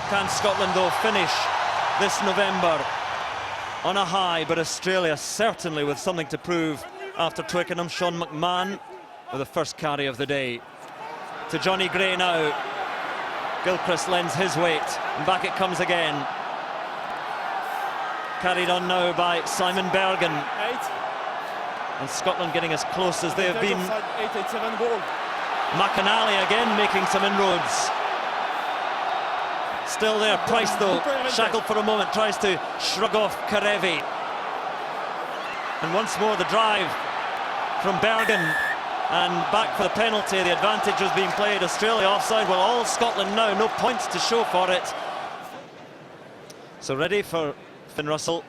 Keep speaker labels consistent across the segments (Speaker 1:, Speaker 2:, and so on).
Speaker 1: Can Scotland, though, finish this November on a high? But Australia certainly with something to prove after Twickenham. Sean McMahon with the first carry of the day. To Johnny Gray now. Gilchrist lends his weight, and back it comes again. Carried on now by Simon Bergen. And Scotland getting as close as they have been. McInally again making some inroads. Still there, Price though, shackled for a moment, tries to shrug off Karevi. And once more the drive from Bergen. And back for the penalty, the advantage was being played. Australia offside, well, all Scotland now, no points to show for it. So ready for Finn Russell.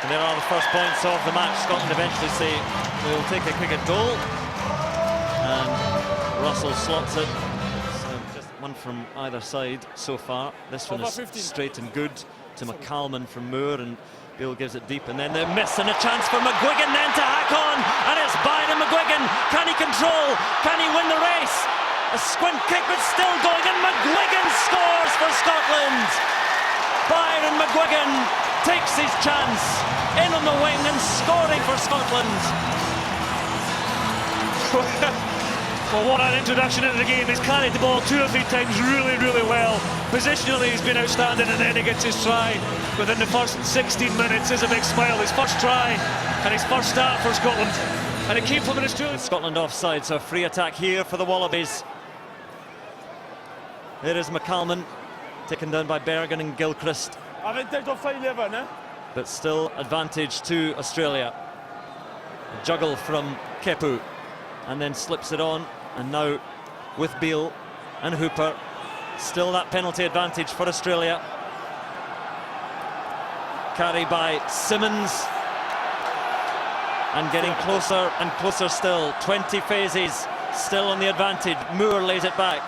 Speaker 1: And there are the first points of the match. Scotland eventually say we'll take a cricket goal. And Russell slots it. So just one from either side so far. This one is straight and good to McCalman from Moore, and Bill gives it deep, and then the miss and a chance for McGuigan then to hack on, and it's Byron McGuigan. Can he control? Can he win the race? A squint kick, but still going, and McGuigan scores for Scotland. Byron McGuigan takes his chance, in on the wing and scoring for Scotland.
Speaker 2: Well, what an introduction into the game. He's carried the ball 2 or 3 times really well. Positionally he's been outstanding, and then he gets his try within the first 16 minutes. Is a big smile. His first try and his first start for Scotland, and it came from an Australian.
Speaker 1: Scotland offside, so a free attack here for the Wallabies. There is McCalman, taken down by Bergen and Gilchrist. But still advantage to Australia. A juggle from Kepu, and then slips it on, and now with Beale and Hooper, still that penalty advantage for Australia. Carry by Simmons, and getting closer and closer still. 20 phases, still on the advantage. Moore lays it back.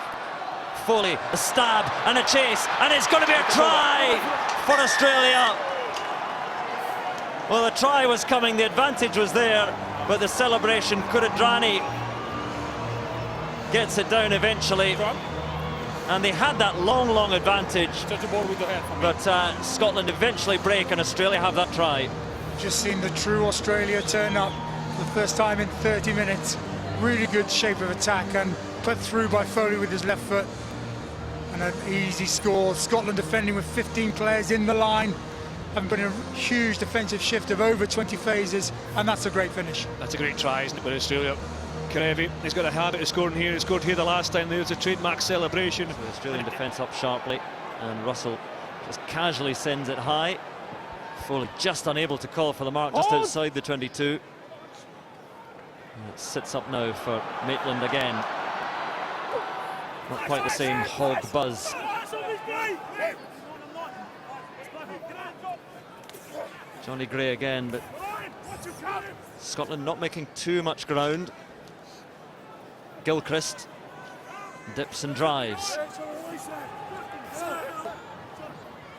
Speaker 1: Foley, a stab and a chase, and it's going to be a try for Australia. Well, the try was coming, the advantage was there, but the celebration, Kuridrani gets it down eventually. And they had that long advantage, but Scotland eventually break, and Australia have that try.
Speaker 3: Just seen the true Australia turn up for the first time in 30 minutes. Really good shape of attack, and put through by Foley with his left foot. And an easy score. Scotland defending with 15 players in the line. Having been a huge defensive shift of over 20 phases, and that's a great finish.
Speaker 2: That's a great try, isn't it, with Australia? Karevi, he's got a habit of scoring here. He scored here the last time. There's a trademark celebration.
Speaker 1: So the Australian defence up sharply, and Russell just casually sends it high. Foley just unable to call for the mark, just outside the 22. And it sits up now for Maitland again. Not quite the same hog buzz. Johnny Gray again, but Scotland not making too much ground. Gilchrist dips and drives.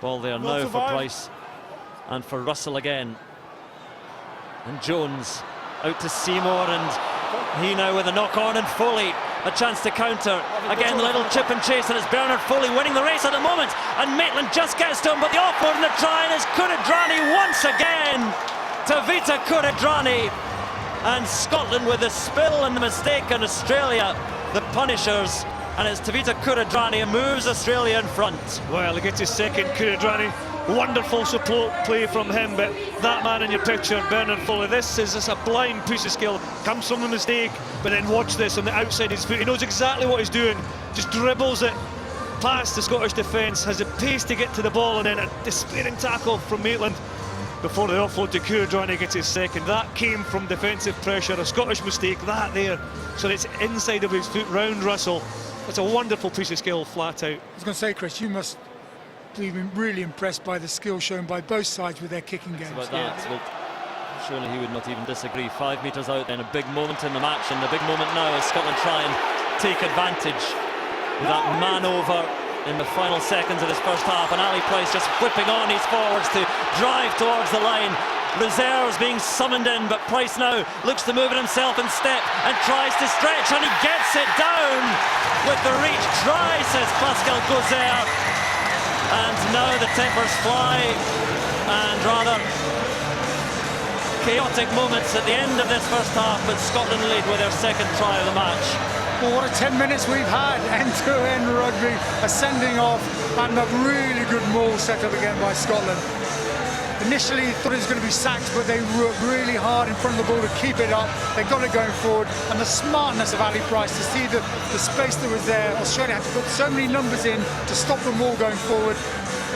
Speaker 1: Ball there now for Price and for Russell again. And Jones out to Seymour, and he now with a knock on, and Foley a chance to counter. Again, the little chip and chase, and it's Bernard Foley winning the race at the moment, and Maitland just gets to him, but the offload and the try, and it's Kuridrani once again. Tavita Kuridrani, and Scotland with the spill and the mistake, and Australia the punishers, and it's Tavita Kuridrani who moves Australia in front.
Speaker 2: Well, he gets his second. Kuridrani, wonderful support play from him, but that man in your picture, Bernard Foley, this is just a blind piece of skill. Comes from the mistake, but then watch this on the outside of his foot. He knows exactly what he's doing, just dribbles it past the Scottish defence, has the pace to get to the ball, and then a despairing tackle from Maitland before the offload to Kuridrani gets his second. That came from defensive pressure, a Scottish mistake, that there. So it's inside of his foot, round Russell. It's a wonderful piece of skill, flat out.
Speaker 3: I was going to say, Chris, you must be really impressed by the skill shown by both sides with their kicking games.
Speaker 1: About that, well, surely he would not even disagree. 5 metres out, then a big moment in the match, and the big moment now is Scotland try and take advantage with that man over in the final seconds of this first half, and Ali Price just whipping on his forwards to drive towards the line, reserves being summoned in, but Price now looks to move it himself and step and tries to stretch, and he gets it down with the reach. Try, says Pascal Gozer. And now the tempers fly, and rather chaotic moments at the end of this first half, but Scotland lead with their second try of the match.
Speaker 3: Well, what a 10 minutes we've had, end-to-end rugby, a sending off, and a really good maul set up again by Scotland. Initially thought it was going to be sacked, but they worked really hard in front of the ball to keep it up. They got it going forward, and the smartness of Ali Price to see the space that was there. Australia had to put so many numbers in to stop them all going forward.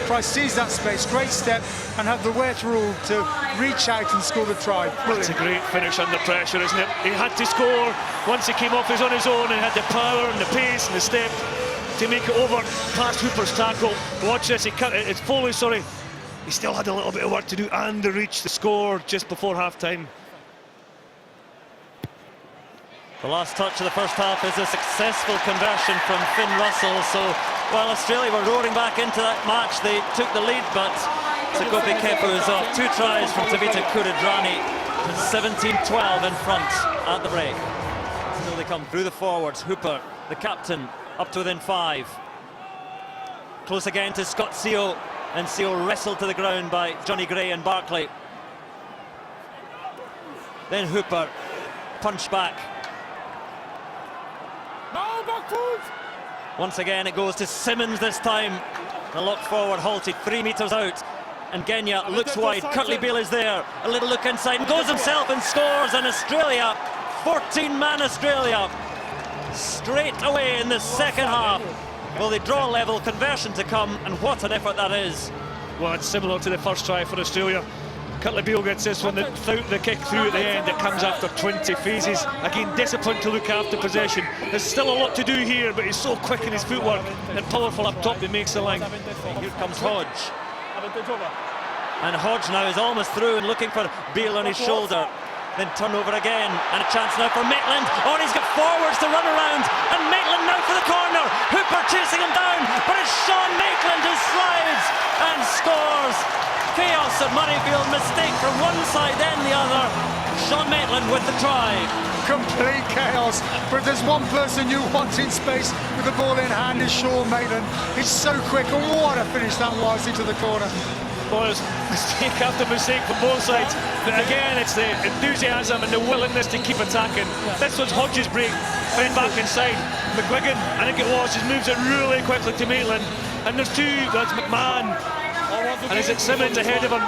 Speaker 3: Price sees that space, great step, and had the wherewithal to reach out and score the try. Brilliant.
Speaker 2: It's a great finish under pressure, isn't it? He had to score. Once he came off, he was on his own and had the power and the pace and the step to make it over past Hooper's tackle. Watch this, he cut it. It's Foley, sorry. He still had a little bit of work to do, and the reach, the score just before half-time.
Speaker 1: The last touch of the first half is a successful conversion from Finn Russell. So while Australia were roaring back into that match, they took the lead, but Sekope Kepu is off. 2 tries from Tevita Kuridrani, 17-12 in front at the break. Still they come through the forwards. Hooper, the captain, up to within 5. Close again to Scott Seo, and Seo wrestled to the ground by Johnny Gray and Barclay. Then Hooper, punch back. Once again it goes to Simmons this time. The lock forward halted 3 metres out, and Genya looks wide. Curtly Beale is there, a little look inside, and goes himself and scores. And Australia, 14-man Australia, straight away in the second half. Well, they draw level, conversion to come, and what an effort that is.
Speaker 2: Well, it's similar to the first try for Australia. Curtly Beale gets this one, the kick through at the end. It comes after 20 phases. Again, disciplined to look after possession. There's still a lot to do here, but he's so quick in his footwork and powerful up top, he makes the line.
Speaker 1: Here comes Hodge. And Hodge now is almost through and looking for Beale on his shoulder. Then turnover again, and a chance now for Maitland. Oh, he's got forwards to run around, and Maitland now for the corner. Hooper chasing him down, but it's Sean Maitland who slides and scores. Chaos at Murrayfield, mistake from one side then the other. Sean Maitland with the try.
Speaker 3: Complete chaos, but there's one person you want in space with the ball in hand is Sean Maitland. He's so quick, and what a finish that was into the corner.
Speaker 2: Well, mistake after mistake from both sides, but again it's the enthusiasm and the willingness to keep attacking. This was Hodge's break, fed back inside. McGuigan, I think it was, just moves it really quickly to Maitland, and there's 2, that's McMahon, and is it Simmons ahead of him?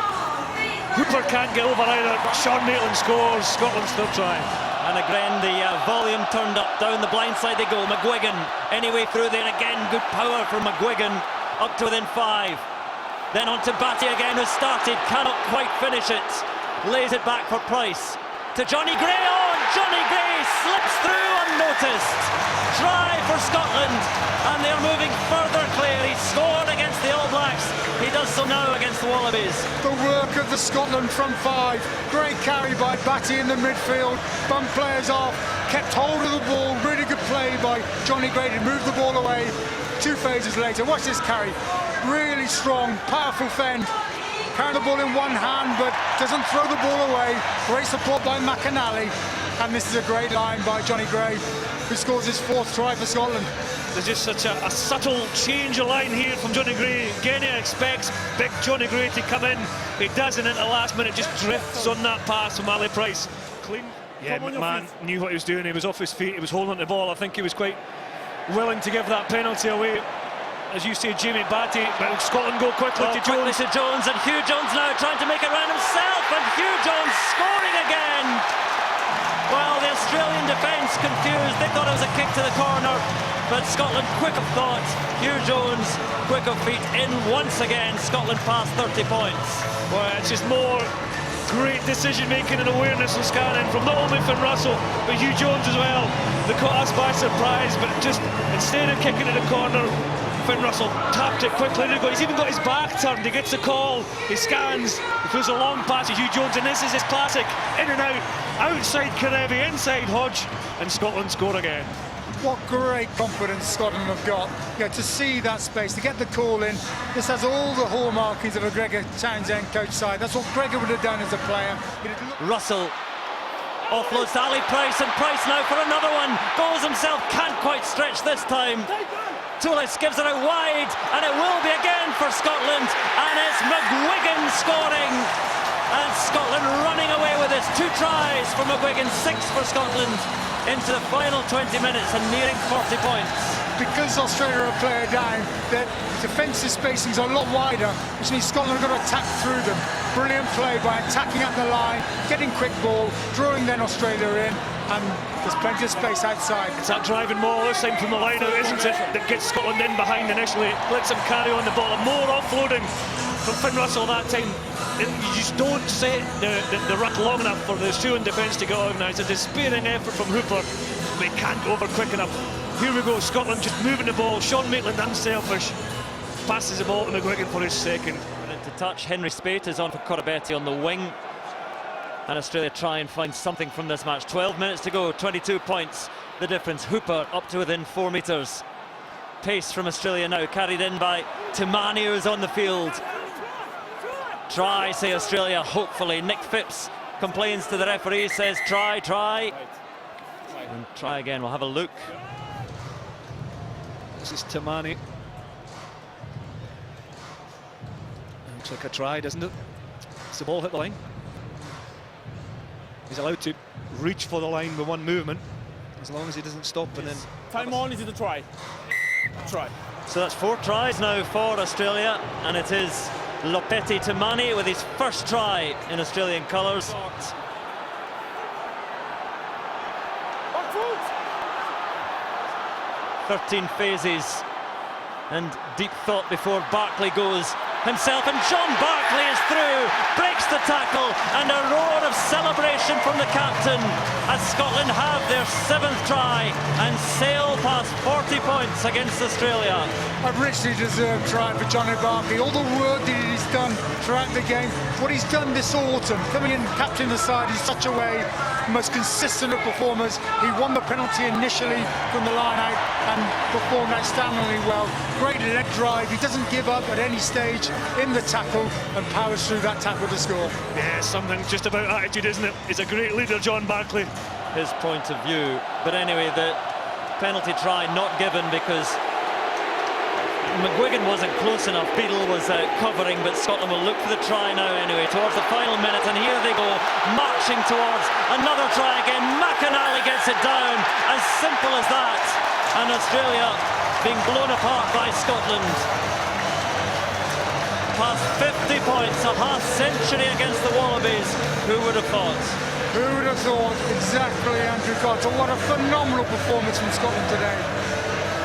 Speaker 2: Hooper can't get over either. Sean Maitland scores, Scotland's third try.
Speaker 1: And again the volume turned up, down the blind side they go. McGuigan anyway through there, again good power from McGuigan, up to within 5. Then on to Batty again, who started, cannot quite finish it. Lays it back for Price. To Johnny Gray, oh, Johnny Gray slips through unnoticed. Try for Scotland, and they're moving further clear. He scored against the All Blacks. He does so now against the Wallabies.
Speaker 3: The work of the Scotland front 5. Great carry by Batty in the midfield. Bumped players off, kept hold of the ball. Really good play by Johnny Gray to move the ball away. 2 phases later, watch this carry. Really strong, powerful fend. Carrying the ball in one hand, but doesn't throw the ball away. Great support by McAnally. And this is a great line by Johnny Gray, who scores his 4th try for Scotland.
Speaker 2: There's just such a subtle change of line here from Johnny Gray. Genia expects big Johnny Gray to come in. He doesn't at the last minute, just drifts on that pass from Ali Price. Clean. Yeah, McMahon knew what he was doing. He was off his feet, he was holding the ball. I think he was quite willing to give that penalty away. As you say, Jamie Batty, but Scotland go quickly to Jones.
Speaker 1: To Jones, and Hugh Jones now trying to make it round himself, and Hugh Jones scoring again. Well, the Australian defence confused. They thought it was a kick to the corner, but Scotland quick of thought. Hugh Jones quick of feet in once again. Scotland past 30 points.
Speaker 2: Well, it's just more great decision making and awareness and scanning from not only Finn Russell but Hugh Jones as well. They caught us by surprise, but just instead of kicking it to the corner, Finn Russell tapped it quickly. He's even got his back turned. He gets the call. He scans. He throws a long pass to Hugh Jones, and this is his classic in and out. Outside Karevi, inside Hodge, and Scotland score again.
Speaker 3: What great confidence Scotland have got. To see that space, to get the call in. This has all the hallmarkings of a Gregor Townsend coach side. That's what Gregor would have done as a player.
Speaker 1: Russell offloads to Ali Price, and Price now for another one. Goes himself, can't quite stretch this time. Toulis gives it out wide, and it will be again for Scotland, and it's McGuigan scoring. And Scotland running away with this. 2 tries for McGuigan, 6 for Scotland into the final 20 minutes and nearing 40 points.
Speaker 3: Because Australia are a player down, their defensive spacings are a lot wider, which means Scotland have got to attack through them. Brilliant play by attacking up the line, getting quick ball, drawing then Australia in, and there's plenty of space outside.
Speaker 2: It's that driving maul this time from the line out, isn't it, that gets Scotland in behind initially, lets them carry on the ball, and more offloading from Finn Russell that time. You just don't set the ruck long enough for the Australian defence to get organised. A despairing effort from Hooper, but he can't go over quick enough. Here we go, Scotland just moving the ball. Sean Maitland, unselfish, passes the ball to McGuigan for his second.
Speaker 1: To touch, Henry Spate is on for Corabetti on the wing, and Australia try and find something from this match. 12 minutes to go, 22 points the difference. Hooper up to within 4 metres. Pace from Australia now, carried in by Timani, who's on the field. Try, say Australia, hopefully. Nick Phipps complains to the referee, says try. And try again, we'll have a look.
Speaker 2: This is Timani. Looks like a try, doesn't it? Does the ball hit the line? He's allowed to reach for the line with one movement, as long as he doesn't stop and then...
Speaker 4: Time on, is it a try? Try.
Speaker 1: So that's 4 tries now for Australia, and it is Lopeti Timani with his first try in Australian colours. 13 phases and deep thought before Barkley goes himself, and John Barkley is through, breaks the tackle, and a roar of celebration from the captain as Scotland have their 7th try and sail past 40 points against Australia.
Speaker 3: A richly deserved try for Johnny Barkley. All the work that he's done throughout the game, what he's done this autumn, coming in and captaining the side in such a way, the most consistent of performers. He won the penalty initially from the line out and performed outstandingly well. Great leg drive, he doesn't give up at any stage in the tackle and powers through that tackle to score.
Speaker 2: Yeah, something just about attitude, isn't it? He's a great leader, John Barkley.
Speaker 1: His point of view. But anyway, the penalty try not given because McGuigan wasn't close enough. Beadle was covering, but Scotland will look for the try now anyway towards the final minute, and here they go, marching towards another try again. McInally gets it down, as simple as that, and Australia being blown apart by Scotland. Past 50 points, a half-century against the Wallabies. Who would have thought?
Speaker 3: Who would have thought? Exactly, Andrew Carter. What a phenomenal performance from Scotland today.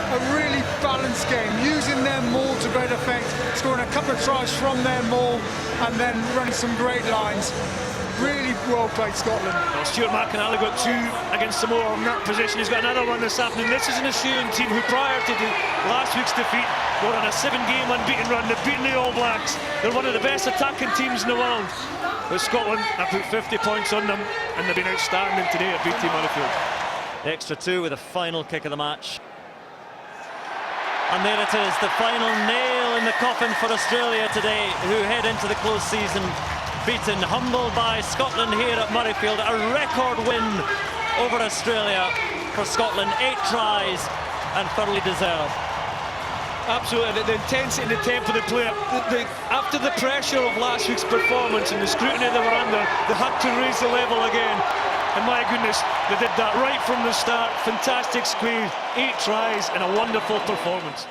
Speaker 3: A really balanced game, using their maul to great effect, scoring a couple of tries from their maul, and then running some great lines. Really well played, Scotland.
Speaker 2: Well, Stuart McInally got 2 against Samoa in that position. He's got another one this afternoon. This is an Australian team who, prior to last week's defeat, were on a 7-game unbeaten run. They've beaten the All Blacks. They're one of the best attacking teams in the world. But Scotland have put 50 points on them, and they've been outstanding today at BT Murrayfield.
Speaker 1: Extra 2 with the final kick of the match. And there it is, the final nail in the coffin for Australia today, who head into the close season beaten, humbled by Scotland here at Murrayfield. A record win over Australia for Scotland. 8 tries and thoroughly deserved.
Speaker 2: Absolutely, the intensity and the tempo they play. After the pressure of last week's performance and the scrutiny they were under, they had to raise the level again. And my goodness, they did that right from the start. Fantastic squeeze, 8 tries and a wonderful performance.